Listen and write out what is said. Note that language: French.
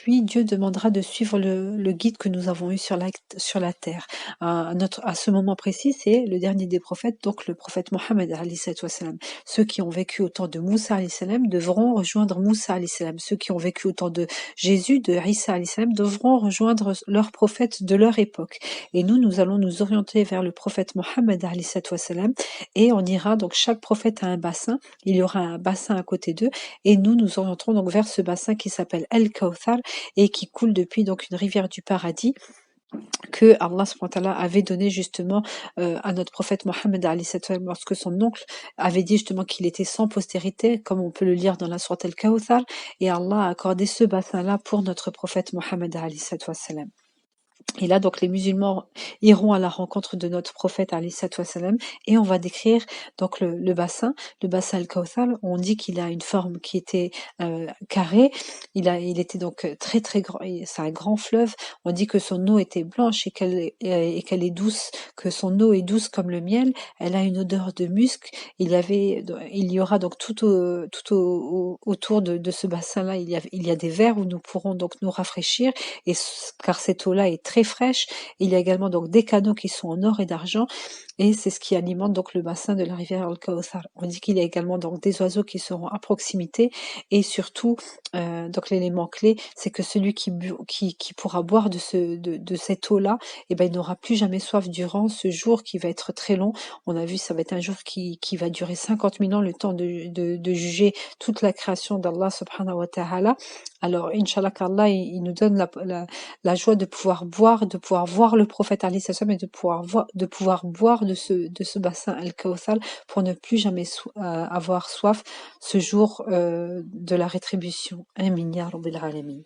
puis Dieu demandera de suivre le guide que nous avons eu sur la terre. À ce moment précis, c'est le dernier des prophètes, donc le prophète Mohammed alayhi salatu wassalam. Ceux qui ont vécu au temps de Moussa alayhi salam devront rejoindre Moussa alayhi salam. Ceux qui ont vécu au temps de Jésus, de Isa alayhi salam, devront rejoindre leur prophète de leur époque. Et nous allons nous orienter vers le prophète Mohammed alayhi salatu wassalam, et on ira, donc chaque prophète a un bassin, il y aura un bassin à côté d'eux, et nous orienterons donc vers ce bassin qui s'appelle Al-Kawthar et qui coule depuis donc une rivière du paradis que Allah subhanahu wa ta'ala avait donné justement à notre prophète Mohammed alayhi sallam, lorsque son oncle avait dit justement qu'il était sans postérité, comme on peut le lire dans la sourate Al-Kawthar, et Allah a accordé ce bassin-là pour notre prophète Mohammed alayhi sallam. Et là, donc, les musulmans iront à la rencontre de notre prophète, alayhi salatu wassalam, et on va décrire donc le bassin Al-Kawthar. On dit qu'il a une forme qui était carrée. Il était donc très très grand. C'est un grand fleuve. On dit que son eau était blanche et qu'elle est douce, que son eau est douce comme le miel. Elle a une odeur de musc. Il y aura donc autour de ce bassin-là, il y a des verres où nous pourrons donc nous rafraîchir, car cette eau-là est très fraîche. Il y a également donc des canaux qui sont en or et d'argent, et c'est ce qui alimente donc le bassin de la rivière Al-Kawthar. On dit qu'il y a également donc des oiseaux qui seront à proximité, et surtout donc l'élément clé, c'est que celui qui pourra boire de cette eau-là, eh ben il n'aura plus jamais soif durant ce jour qui va être très long. On a vu, ça va être un jour qui va durer 50 000 ans, le temps de juger toute la création d'Allah subhanahu wa ta'ala. Alors, Inch'Allah, qu'Allah il nous donne la joie de pouvoir boire, de pouvoir voir le prophète alayhi salam, et de pouvoir boire de ce bassin Al-Kawthar pour ne plus jamais avoir soif ce jour de la rétribution. Amin ya rabbil alamin.